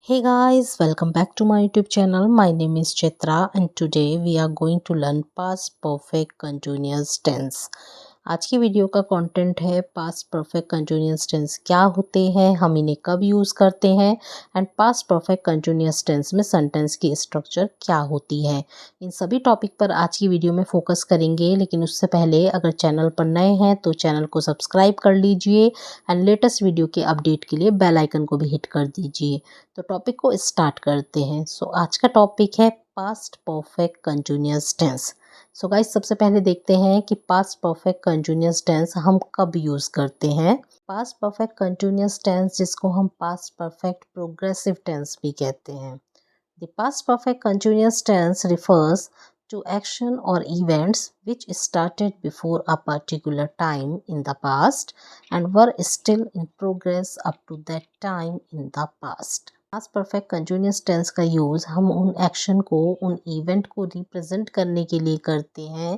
Hey guys, welcome back to my YouTube channel. My name is Chitra and today we are going to learn past perfect continuous tense. आज की video का content है past perfect continuous tense क्या होते हैं, हम इन्हें कब यूज़ करते हैं and past perfect continuous tense में सेंटेंस की स्ट्रक्चर क्या होती है। इन सभी टॉपिक पर आज की वीडियो में फोकस करेंगे, लेकिन उससे पहले अगर चैनल पर नए हैं तो चैनल को सब्सक्राइब कर लीजिए एंड लेटेस्ट वीडियो के अपडेट के लिए बेल आइकन को भी हिट कर दीजिए। तो टॉपिक को स्टार्ट करते हैं। आज का टॉपिक है past perfect continuous tense. So guys, सबसे पहले देखते हैं कि पास्ट परफेक्ट कंटिन्यूअस टेंस हम कब यूज़ करते हैं। पास्ट परफेक्ट कंटिन्यूअस टेंस जिसको हम पास्ट परफेक्ट प्रोग्रेसिव टेंस भी कहते हैं। The past perfect continuous tense refers to action or events which started before a particular time in the past and were still in progress up to that time in the past. Past perfect continuous tense का use हम उन action को, उन event को represent करने के लिए करते हैं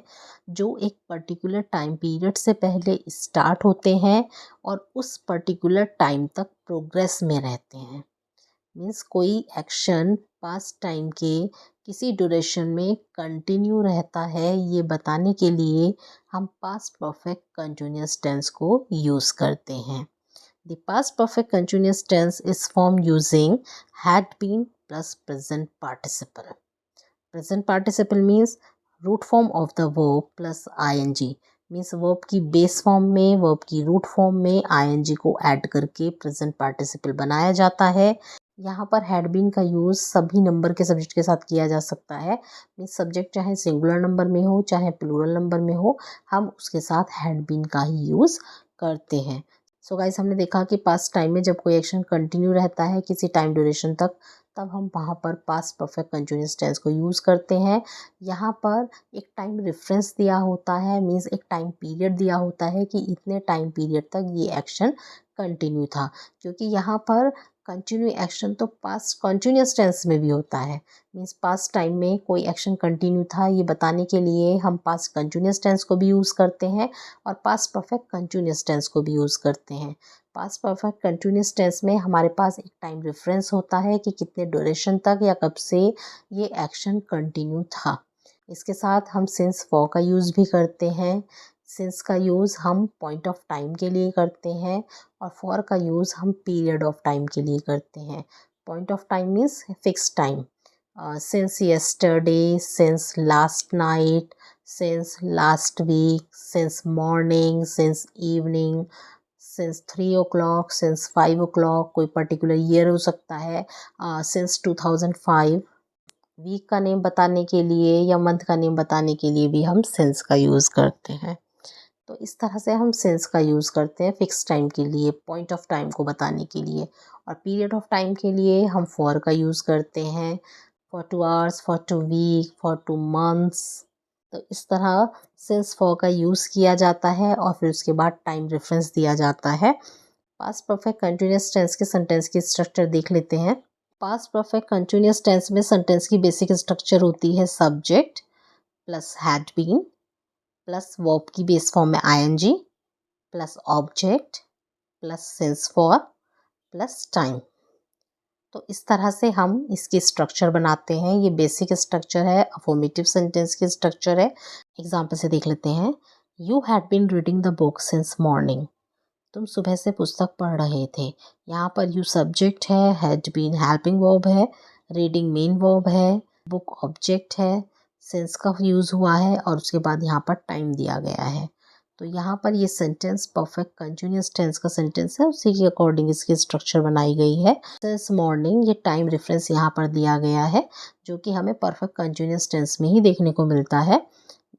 जो एक पर्टिकुलर टाइम पीरियड से पहले स्टार्ट होते हैं और उस पर्टिकुलर टाइम तक प्रोग्रेस में रहते हैं। मीन्स कोई एक्शन पास्ट टाइम के किसी ड्यूरेशन में कंटिन्यू रहता है, ये बताने के लिए हम पास्ट परफेक्ट कंटिन्यूअस टेंस को यूज़ करते हैं। The past perfect continuous tense is form using had been plus present participle. Present participle means root form of the verb plus ING. Means verb की बेस फॉर्म में, verb की root form में ING को add करके present participle बनाया जाता है। यहाँ पर हैड बीन का यूज़ सभी नंबर के सब्जेक्ट के साथ किया जा सकता है। मीन्स सब्जेक्ट चाहे सिंगुलर नंबर में हो चाहे प्लूरल नंबर में हो, हम उसके साथ हैड बीन का ही यूज़ करते हैं। सो गाइस, हमने देखा कि पास्ट टाइम में जब कोई एक्शन कंटिन्यू रहता है किसी टाइम ड्यूरेशन तक, तब हम वहाँ पर पास्ट परफेक्ट कंटिन्यूअस टेंस को यूज़ करते हैं। यहाँ पर एक टाइम रेफरेंस दिया होता है, मीन्स एक टाइम पीरियड दिया होता है कि इतने टाइम पीरियड तक ये एक्शन कंटिन्यू था, क्योंकि यहाँ पर कंटिन्यू एक्शन तो पास्ट कंटिन्यूअस टेंस में भी होता है। मीन्स पास्ट टाइम में कोई एक्शन कंटिन्यू था, ये बताने के लिए हम पास्ट कंटिन्यूअस टेंस को भी यूज़ करते हैं और पास्ट परफेक्ट कंटिन्यूअस टेंस को भी यूज़ करते हैं। पास्ट परफेक्ट कंटिन्यूअस टेंस में हमारे पास एक टाइम रेफरेंस होता है कि कितने ड्यूरेशन तक या कब से ये एक्शन कंटिन्यू था। इसके साथ हम सिंस फॉर का यूज़ भी करते हैं। सिंस का यूज़ हम पॉइंट ऑफ टाइम के लिए करते हैं और फॉर का यूज़ हम पीरियड ऑफ टाइम के लिए करते हैं। Point of time means fix time. Since yesterday, since last night, since last week, since morning, since evening, since 3 o'clock, since 5 o'clock, कोई पर्टिकुलर ईयर हो सकता है, सिंस 2005। वीक का नेम बताने के लिए या मंथ का नेम बताने के लिए भी हम सिंस का यूज़ करते हैं। तो इस तरह से हम सिंस का यूज़ करते हैं फिक्स टाइम के लिए, पॉइंट ऑफ टाइम को बताने के लिए। और पीरियड ऑफ टाइम के लिए हम फॉर का यूज़ करते हैं, for 2 hours, for 2 week, for 2 months। तो इस तरह सिंस फॉर का यूज़ किया जाता है और फिर उसके बाद टाइम रेफरेंस दिया जाता है। पास्ट परफेक्ट कंटिन्यूअस टेंस के सेंटेंस की स्ट्रक्चर देख लेते हैं। पास्ट परफेक्ट कंटिन्यूअस टेंस में सेंटेंस की बेसिक स्ट्रक्चर होती है subject plus had been plus verb की बेस फॉर्म में ING plus object plus since for plus time. तो इस तरह से हम इसकी स्ट्रक्चर बनाते हैं। ये बेसिक स्ट्रक्चर है, अफर्मेटिव सेंटेंस की स्ट्रक्चर है। एग्जाम्पल से देख लेते हैं। You had been reading the book since morning. तुम सुबह से पुस्तक पढ़ रहे थे। यहाँ पर यू सब्जेक्ट है, हैड बीन हेल्पिंग वर्ब है, रीडिंग मेन वर्ब है, बुक ऑब्जेक्ट है, सिंस का यूज़ हुआ है और उसके बाद यहाँ पर टाइम दिया गया है। तो यहाँ पर ये सेंटेंस परफेक्ट कंटिन्यूअस टेंस का सेंटेंस है, उसी के अकॉर्डिंग इसकी स्ट्रक्चर बनाई गई है। सिंस मॉर्निंग, ये टाइम रेफरेंस यहाँ पर दिया गया है जो कि हमें परफेक्ट कंटिन्यूअस टेंस में ही देखने को मिलता है।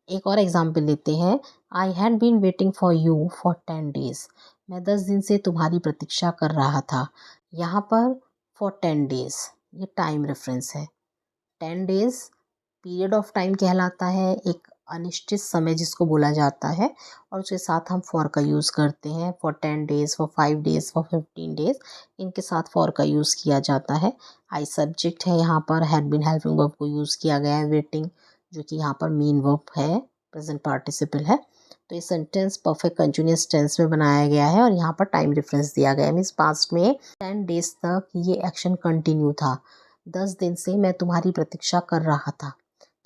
एक और एग्जाम्पल लेते हैं। I had been waiting for you for 10 days। मैं 10 दिन से तुम्हारी प्रतीक्षा कर रहा था। यहाँ पर फॉर 10 days ये टाइम रेफरेंस है। 10 days पीरियड ऑफ टाइम कहलाता है, एक अनिश्चित समय जिसको बोला जाता है, और उसके साथ हम फॉर का यूज़ करते हैं। For 10 days, for 5 days, for 15 days, इनके साथ फॉर का यूज़ किया जाता है। आई सब्जेक्ट है, यहाँ पर हैड बीन हेल्पिंग वर्ब को यूज़ किया गया है। वेटिंग जो कि यहाँ पर मेन वर्ब है, प्रेजेंट पार्टिसिपल है। तो ये सेंटेंस परफेक्ट कंटिन्यूअस टेंस में बनाया गया है और यहाँ पर टाइम रेफरेंस दिया गया है। मीन्स पास्ट में 10 डेज तक ये एक्शन कंटिन्यू था। 10 दिन से मैं तुम्हारी प्रतीक्षा कर रहा था।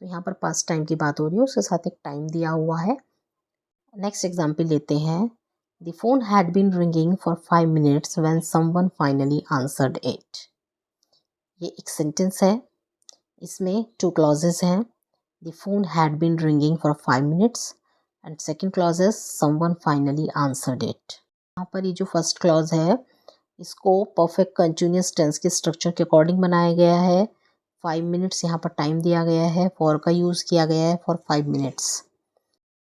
तो यहाँ पर पास्ट टाइम की बात हो रही है, उसके साथ एक टाइम दिया हुआ है। नेक्स्ट एग्जाम्पल लेते हैं। The phone had been ringing for 5 minutes when someone finally answered it. ये एक सेंटेंस है, इसमें 2 क्लॉजेस हैं। The phone had been ringing for 5 minutes and second clause is someone finally answered it. यहाँ पर ये जो फर्स्ट क्लॉज है इसको परफेक्ट कंटिन्यूअस टेंस के स्ट्रक्चर के अकॉर्डिंग बनाया गया है। 5 मिनट्स यहाँ पर टाइम दिया गया है, फॉर का यूज़ किया गया है फॉर 5 मिनट्स।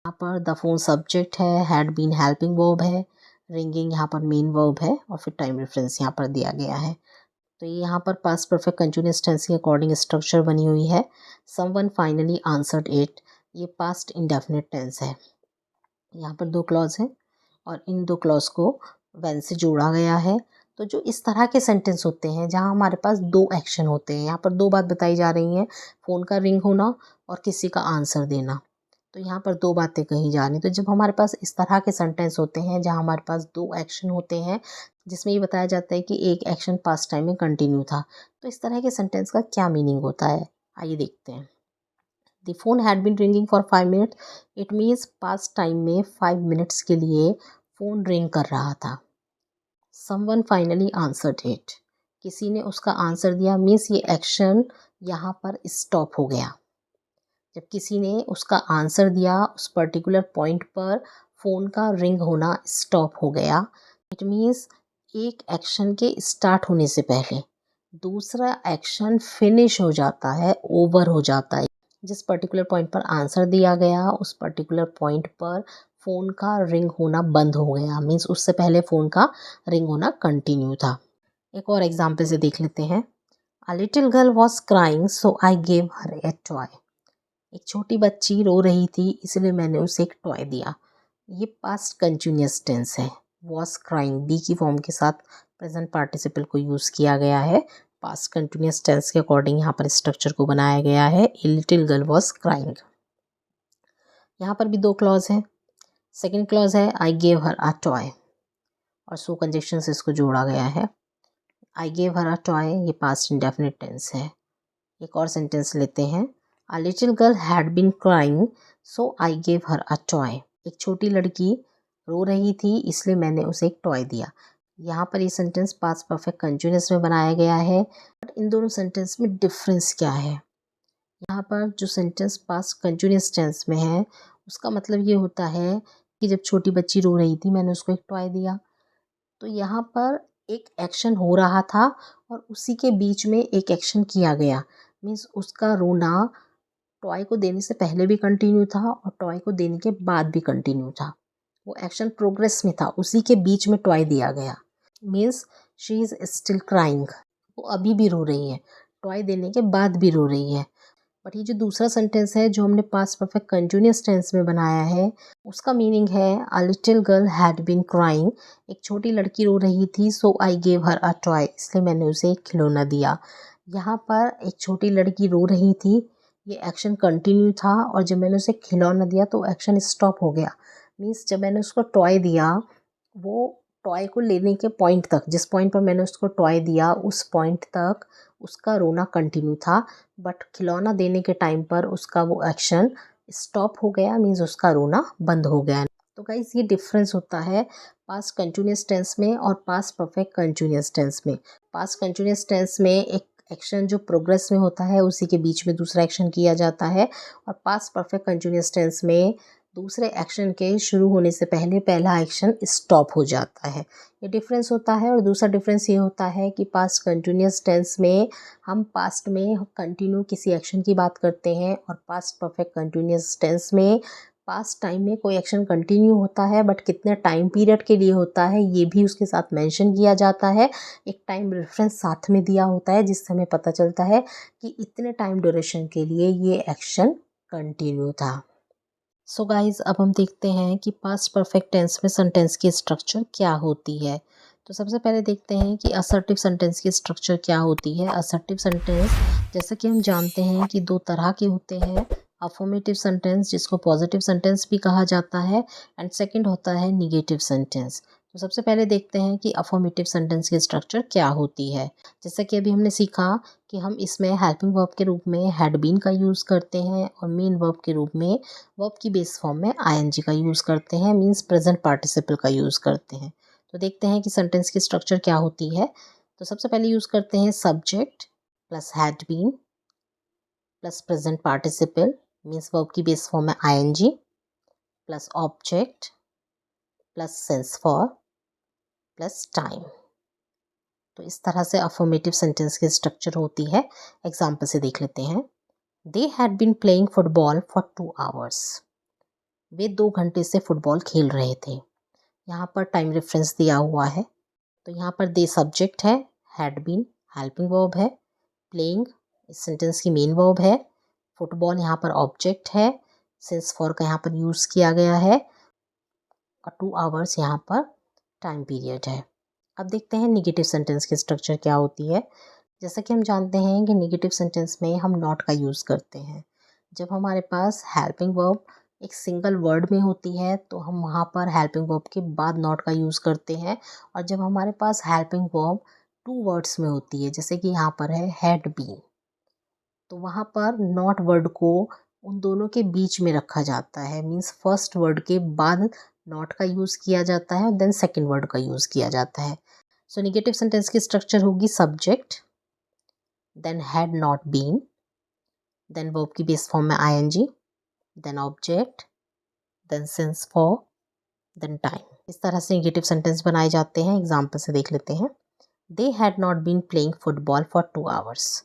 यहाँ पर द फोन सब्जेक्ट है, हैड बीन हेल्पिंग वर्ब है, रिंगिंग यहाँ पर मेन वर्ब है और फिर टाइम रेफरेंस यहाँ पर दिया गया है। तो ये यहाँ पर पास्ट परफेक्ट कंटिन्यूअस टेंस के अकॉर्डिंग स्ट्रक्चर बनी हुई है। समवन फाइनली आंसर्ड इट, ये पास्ट इंडेफिनिट टेंस है। यहाँ पर 2 क्लॉज हैं और इन 2 क्लॉज को व्हेन से जोड़ा गया है। तो जो इस तरह के सेंटेंस होते हैं जहाँ हमारे पास 2 एक्शन होते हैं, यहाँ पर 2 बात बताई जा रही हैं, फ़ोन का रिंग होना और किसी का आंसर देना। तो यहाँ पर 2 बातें कही जा रही। तो जब हमारे पास इस तरह के सेंटेंस होते हैं जहाँ हमारे पास 2 एक्शन होते हैं, जिसमें ये बताया जाता है कि एक एक्शन पास्ट टाइम में कंटिन्यू था, तो इस तरह के सेंटेंस का क्या मीनिंग होता है, आइए देखते हैं। The phone had been ringing for 5 minute, it means past time में 5 मिनट्स के लिए फ़ोन रिंग कर रहा था। समवन फाइनली आंसर्ड इट, किसी ने उसका आंसर दिया, मीन्स ये एक्शन यहाँ पर स्टॉप हो गया। जब किसी ने उसका आंसर दिया उस पर्टिकुलर पॉइंट पर फ़ोन का रिंग होना स्टॉप हो गया। इट मीन्स एक एक्शन के स्टार्ट होने से पहले दूसरा एक्शन फिनिश हो जाता है, ओवर हो जाता है। जिस पर्टिकुलर पॉइंट पर आंसर दिया गया उस पर्टिकुलर पॉइंट पर फ़ोन का रिंग होना बंद हो गया, मीन्स उससे पहले फ़ोन का रिंग होना कंटिन्यू था। एक और एग्जाम्पल से देख लेते हैं। अ little girl was crying so I gave her A toy. एक छोटी बच्ची रो रही थी इसलिए मैंने उसे एक टॉय दिया। ये पास्ट कंटिन्यूअस टेंस है। वॉज क्राइंग बी की फॉर्म के साथ प्रेजेंट पार्टिसिपल को यूज़ किया गया है। पास्ट कंटिन्यूअस टेंस के अकॉर्डिंग यहाँ पर स्ट्रक्चर को बनाया गया है। A little girl was crying. यहाँ पर भी 2 क्लॉज हैं। सेकेंड क्लॉज है I gave her a toy और सो कंजक्शन से इसको जोड़ा गया है। I gave her a toy ये पास्ट इंडेफिनिट टेंस है। एक और सेंटेंस लेते हैं। A little girl had been crying, so I gave her a toy. एक छोटी लड़की रो रही थी इसलिए मैंने उसे एक टॉय दिया। यहाँ पर ये सेंटेंस पास्ट परफेक्ट कंटिन्यूअस में बनाया गया है। बट इन दोनों सेंटेंस में डिफरेंस क्या है? यहाँ पर जो सेंटेंस पास्ट कंटिन्यूअस टेंस में है उसका मतलब ये होता है कि जब छोटी बच्ची रो रही थी मैंने उसको एक टॉय दिया। तो यहाँ पर एक एक्शन हो रहा था और उसी के बीच में एक एक्शन किया गया, मीन्स उसका रोना टॉय को देने से पहले भी कंटिन्यू था और टॉय को देने के बाद भी कंटिन्यू था। वो एक्शन प्रोग्रेस में था, उसी के बीच में टॉय दिया गया, means she is still crying, वो अभी भी रो रही है, टॉय देने के बाद भी रो रही है। बट ये जो दूसरा सेंटेंस है जो हमने पास्ट परफेक्ट कंटिन्यूअस टेंस में बनाया है उसका मीनिंग है a little girl had been crying, एक छोटी लड़की रो रही थी, सो I gave her a toy, इसलिए मैंने उसे एक खिलौना दिया। यहाँ पर एक छोटी लड़की रो रही थी, ये एक्शन कंटिन्यू था और जब मैंने उसे खिलौना दिया तो एक्शन स्टॉप हो गया। मीन्स जब मैंने उसको टॉय दिया वो टॉय को लेने के पॉइंट तक, जिस पॉइंट पर मैंने उसको टॉय दिया उस पॉइंट तक उसका रोना कंटिन्यू था, बट खिलौना देने के टाइम पर उसका वो एक्शन स्टॉप हो गया, मीन्स उसका रोना बंद हो गया। तो गाइस ये डिफरेंस होता है पास्ट कंटिन्यूअस टेंस में और पास्ट परफेक्ट कंटिन्यूअस टेंस में। पास्ट कंटिन्यूअस टेंस में एक एक्शन जो प्रोग्रेस में होता है उसी के बीच में दूसरा एक्शन किया जाता है और पास्ट परफेक्ट कंटिन्यूअस टेंस में दूसरे एक्शन के शुरू होने से पहले पहला एक्शन स्टॉप हो जाता है। ये डिफरेंस होता है। और दूसरा डिफरेंस ये होता है कि पास्ट कंटिन्यूअस टेंस में हम पास्ट में कंटिन्यू किसी एक्शन की बात करते हैं और पास्ट परफेक्ट कंटिन्यूअस टेंस में पास्ट टाइम में कोई एक्शन कंटिन्यू होता है बट कितने टाइम पीरियड के लिए होता है ये भी उसके साथ मेंशन किया जाता है। एक टाइम रेफरेंस साथ में दिया होता है जिससे हमें पता चलता है कि इतने टाइम ड्यूरेशन के लिए ये एक्शन कंटिन्यू था। सो गाइज अब हम देखते हैं कि पास्ट परफेक्ट टेंस में सेंटेंस की स्ट्रक्चर क्या होती है। तो सबसे पहले देखते हैं कि असर्टिव सेंटेंस की स्ट्रक्चर क्या होती है। असर्टिव सेंटेंस जैसा कि हम जानते हैं कि 2 तरह के होते हैं, अफर्मेटिव सेंटेंस जिसको पॉजिटिव सेंटेंस भी कहा जाता है, एंड सेकंड होता है निगेटिव सेंटेंस। तो सबसे पहले देखते हैं कि अफर्मेटिव सेंटेंस की स्ट्रक्चर क्या होती है। जैसा कि अभी हमने सीखा कि हम इसमें हेल्पिंग वर्ब के रूप में हैड बीन का यूज़ करते हैं और मेन वर्ब के रूप में वर्ब की बेस फॉर्म में आईएनजी का यूज़ करते हैं, मीन्स प्रेजेंट पार्टिसिपल का यूज़ करते हैं। तो देखते हैं कि सेंटेंस की स्ट्रक्चर क्या होती है। तो सबसे पहले यूज़ करते हैं subject plus had been plus present participle means verb की बेस फॉर्म में ING plus object plus since for plus time. तो इस तरह से अफर्मेटिव सेंटेंस की स्ट्रक्चर होती है। एग्जाम्पल से देख लेते हैं। They had been playing football for 2 hours. वे 2 घंटे से फुटबॉल खेल रहे थे। यहाँ पर टाइम रेफरेंस दिया हुआ है। तो यहाँ पर दे सब्जेक्ट है, हैड बीन हेल्पिंग वर्ब है, प्लेइंग इस सेंटेंस की मेन वर्ब है, फुटबॉल यहाँ पर ऑब्जेक्ट है, सिंस फॉर का यहाँ पर यूज़ किया गया है और 2 आवर्स यहाँ पर टाइम पीरियड है। अब देखते हैं निगेटिव सेंटेंस की स्ट्रक्चर क्या होती है। जैसा कि हम जानते हैं कि निगेटिव सेंटेंस में हम नॉट का यूज़ करते हैं। जब हमारे पास हेल्पिंग वर्ब एक सिंगल वर्ड में होती है तो हम वहाँ पर हेल्पिंग वर्ब के बाद नॉट का यूज़ करते हैं, और जब हमारे पास हेल्पिंग वर्ब 2 वर्ड्स में होती है, जैसे कि यहाँ पर है हैड बीन, तो वहाँ पर नॉट वर्ड को उन दोनों के बीच में रखा जाता है, मीन्स फर्स्ट वर्ड के बाद नॉट का यूज़ किया जाता है और देन सेकंड वर्ड का यूज़ किया जाता है। सो नेगेटिव सेंटेंस की स्ट्रक्चर होगी subject, then had not been, then verb की बेस फॉर्म में I N G, then object, then since for, then time. इस तरह से नेगेटिव सेंटेंस बनाए जाते हैं। एग्जाम्पल से देख लेते हैं। They had not been playing football for 2 hours.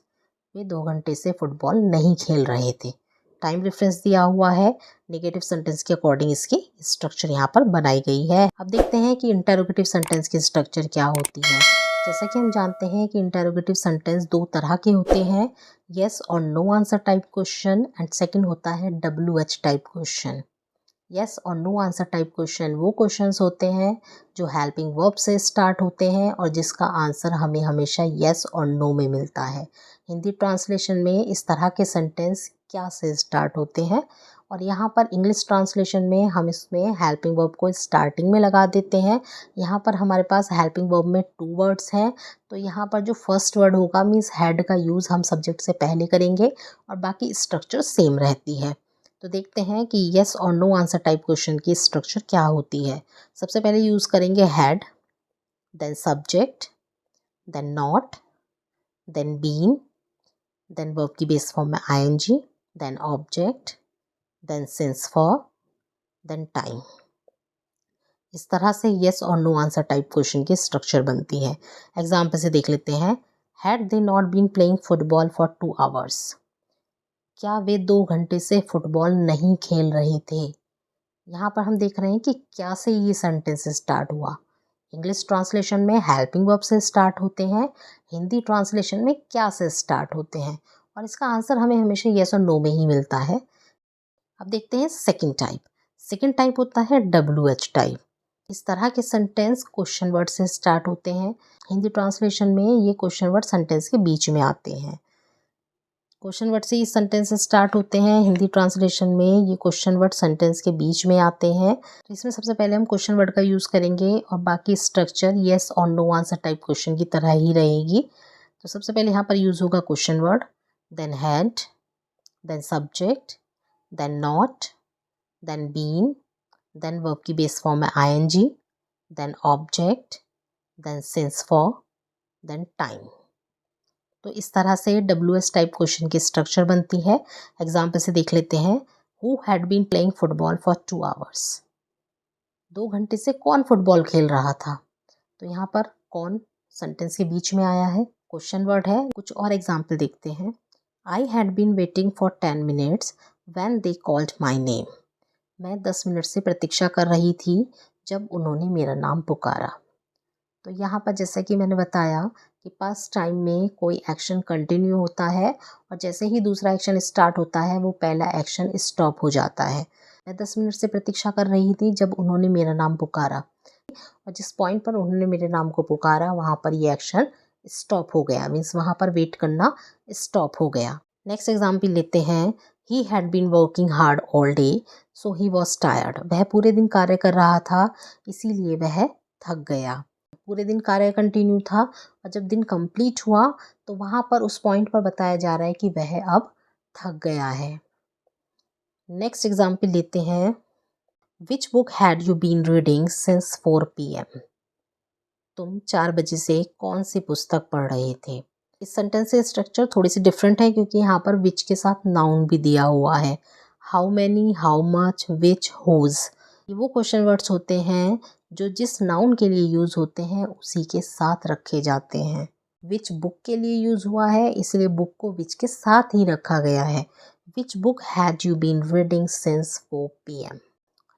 वे 2 घंटे से फुटबॉल नहीं खेल रहे थे। टाइम रेफरेंस दिया हुआ है। नेगेटिव सेंटेंस के अकॉर्डिंग इसकी स्ट्रक्चर यहाँ पर बनाई गई है। अब देखते हैं कि इंटरोगेटिव सेंटेंस की स्ट्रक्चर क्या होती है। जैसा कि हम जानते हैं कि इंटरोगेटिव सेंटेंस 2 तरह के होते हैं, येस और no answer type question, and second होता है WH टाइप क्वेश्चन। येस और नो आंसर टाइप क्वेश्चन वो क्वेश्चंस होते हैं जो हेल्पिंग वर्ब से स्टार्ट होते हैं और जिसका आंसर हमें हमेशा येस और नो में मिलता है। हिंदी ट्रांसलेशन में इस तरह के सेंटेंस क्या से स्टार्ट होते हैं, और यहाँ पर इंग्लिश ट्रांसलेशन में हम इसमें हेल्पिंग वर्ब को स्टार्टिंग में लगा देते हैं। यहाँ पर हमारे पास हेल्पिंग वर्ब में 2 वर्ड्स हैं, तो यहाँ पर जो फर्स्ट वर्ड होगा मीन्स हैड का यूज़ हम सब्जेक्ट से पहले करेंगे और बाकी स्ट्रक्चर सेम रहती है। तो देखते हैं कि येस और नो आंसर टाइप क्वेश्चन की स्ट्रक्चर क्या होती है। सबसे पहले यूज़ करेंगे had, then subject, then not, then been, then verb की बेस फॉर्म में I N G, then object, then since for, then time. इस तरह से येस और नो आंसर टाइप क्वेश्चन की स्ट्रक्चर बनती है। एग्जाम्पल से देख लेते हैं। Had they not been playing football for 2 hours. क्या वे 2 घंटे से फुटबॉल नहीं खेल रहे थे। यहाँ पर हम देख रहे हैं कि क्या से ये सेंटेंस स्टार्ट हुआ। इंग्लिश ट्रांसलेशन में हेल्पिंग वर्ब से स्टार्ट होते हैं, हिंदी ट्रांसलेशन में क्या से स्टार्ट होते हैं, और इसका आंसर हमें हमेशा येस और नो में ही मिलता है। अब देखते हैं सेकंड टाइप। सेकंड टाइप होता है WH टाइप। इस तरह के सेंटेंस क्वेश्चन वर्ड से स्टार्ट होते हैं। हिंदी ट्रांसलेशन में ये क्वेश्चन वर्ड सेंटेंस के बीच में आते हैं। क्वेश्चन वर्ड से ही सेंटेंस स्टार्ट होते हैं, हिंदी ट्रांसलेशन में ये क्वेश्चन वर्ड सेंटेंस के बीच में आते हैं। तो इसमें सबसे पहले हम क्वेश्चन वर्ड का यूज़ करेंगे और बाकी स्ट्रक्चर येस और नो आंसर टाइप क्वेश्चन की तरह ही रहेगी। तो सबसे पहले यहाँ पर यूज़ होगा question word, then had, then subject, then not, then been, then verb की बेस फॉर्म में I N G, then object, then since for, then time. तो इस तरह से WH टाइप क्वेश्चन की स्ट्रक्चर बनती है। एग्जाम्पल से देख लेते हैं। Who had been playing football for 2 hours. 2 घंटे से कौन फुटबॉल खेल रहा था। तो यहाँ पर कौन सेंटेंस के बीच में आया है, क्वेश्चन वर्ड है। कुछ और एग्जाम्पल देखते हैं। I had been waiting for 10 minutes when they called my name. मैं 10 मिनट से प्रतीक्षा कर रही थी जब उन्होंने मेरा नाम पुकारा। तो यहाँ पर जैसा कि मैंने बताया कि पास्ट टाइम में कोई एक्शन कंटिन्यू होता है और जैसे ही दूसरा एक्शन स्टार्ट होता है वो पहला एक्शन स्टॉप हो जाता है। मैं 10 मिनट से प्रतीक्षा कर रही थी जब उन्होंने मेरा नाम पुकारा, और जिस पॉइंट पर उन्होंने मेरे नाम को पुकारा वहाँ पर ये एक्शन स्टॉप हो गया, मीन्स वहाँ पर वेट करना स्टॉप हो गया। नेक्स्ट एग्जाम्पल लेते हैं। He had been working hard all day so he was tired. वह पूरे दिन कार्य कर रहा था इसीलिए वह थक गया। पूरे दिन कार्य कंटिन्यू था और जब दिन कंप्लीट हुआ तो वहाँ पर उस पॉइंट पर बताया जा रहा है कि वह अब थक गया है। नेक्स्ट एग्जाम्पल लेते हैं। Which book had you been reading since 4 PM? तुम 4 बजे से कौन सी पुस्तक पढ़ रहे थे? इस सेंटेंस से स्ट्रक्चर थोड़ी सी डिफरेंट है क्योंकि यहाँ पर विच के साथ नाउन भी दिया हुआ है। How many, how much, which, whose, ये वो क्वेश्चन वर्ड्स होते हैं जो जिस नाउन के लिए यूज होते हैं उसी के साथ रखे जाते हैं। विच बुक के लिए यूज हुआ है इसलिए बुक को विच के साथ ही रखा गया है। Which book had you been reading since 4 PM?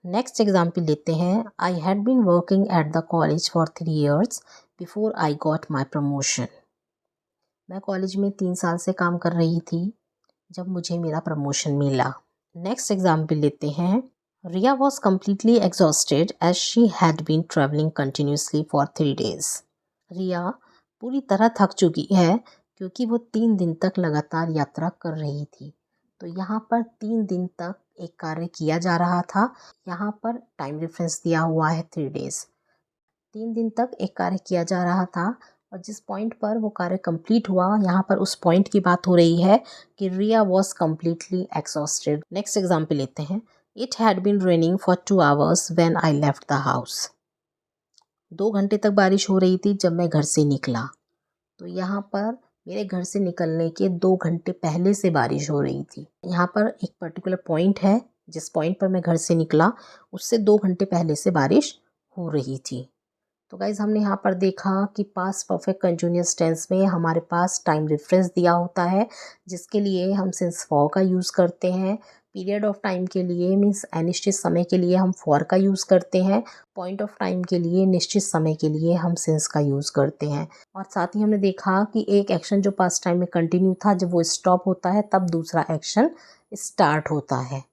Next example लेते हैं। I had been working at the college for 3 years before I got my promotion. मैं कॉलेज में 3 साल से काम कर रही थी जब मुझे मेरा प्रमोशन मिला। नेक्स्ट एग्जाम्पल लेते हैं। Riya was completely exhausted as she had been travelling continuously for 3 days। Riya पूरी तरह थक चुकी है क्योंकि वो 3 दिन तक लगातार यात्रा कर रही थी। तो यहाँ पर 3 दिन तक एक कार्य किया जा रहा था। यहाँ पर टाइम रेफरेंस दिया हुआ है 3 days। 3 दिन तक एक कार्य किया जा रहा था और जिस पॉइंट पर वो कार्य कंप्लीट हुआ यहाँ पर उस पॉइंट की बात हो रही है कि Riya was completely exhausted. Next example लेते हैं। It had been raining for 2 hours when I left the house. 2 घंटे तक बारिश हो रही थी जब मैं घर से निकला। तो यहाँ पर मेरे घर से निकलने के 2 घंटे पहले से बारिश हो रही थी। यहाँ पर एक पर्टिकुलर पॉइंट है जिस पॉइंट पर मैं घर से निकला उससे 2 घंटे पहले से बारिश हो रही थी। तो गाइज़ हमने यहाँ पर देखा कि पास्ट परफेक्ट कंटीन्यूअस टेंस में हमारे पास टाइम रेफरेंस दिया होता है जिसके लिए हम सिंस फॉर का यूज़ करते हैं। पीरियड ऑफ टाइम के लिए मीन्स अनिश्चित समय के लिए हम फॉर का यूज़ करते हैं। पॉइंट ऑफ टाइम के लिए निश्चित समय के लिए हम सिंस का यूज़ करते हैं। और साथ ही हमने देखा कि एक एक्शन जो पास्ट टाइम में कंटिन्यू था जब वो स्टॉप होता है तब दूसरा एक्शन स्टार्ट होता है।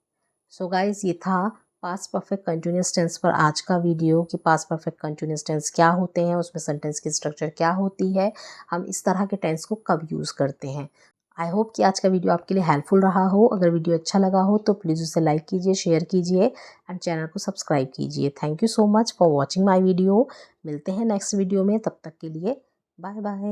सो गाइज ये था पास्ट परफेक्ट कंटीन्यूअस टेंस पर आज का वीडियो कि पास्ट परफेक्ट कंटीन्यूअस टेंस क्या होते हैं, उसमें सेंटेंस की स्ट्रक्चर क्या होती है, हम इस तरह के टेंस को कब यूज़ करते हैं। आई होप कि आज का वीडियो आपके लिए हेल्पफुल रहा हो। अगर वीडियो अच्छा लगा हो तो प्लीज़ उसे लाइक कीजिए, शेयर कीजिए एंड चैनल को सब्सक्राइब कीजिए। Thank you so much for watching my video. मिलते हैं नेक्स्ट वीडियो में, तब तक के लिए बाय बाय।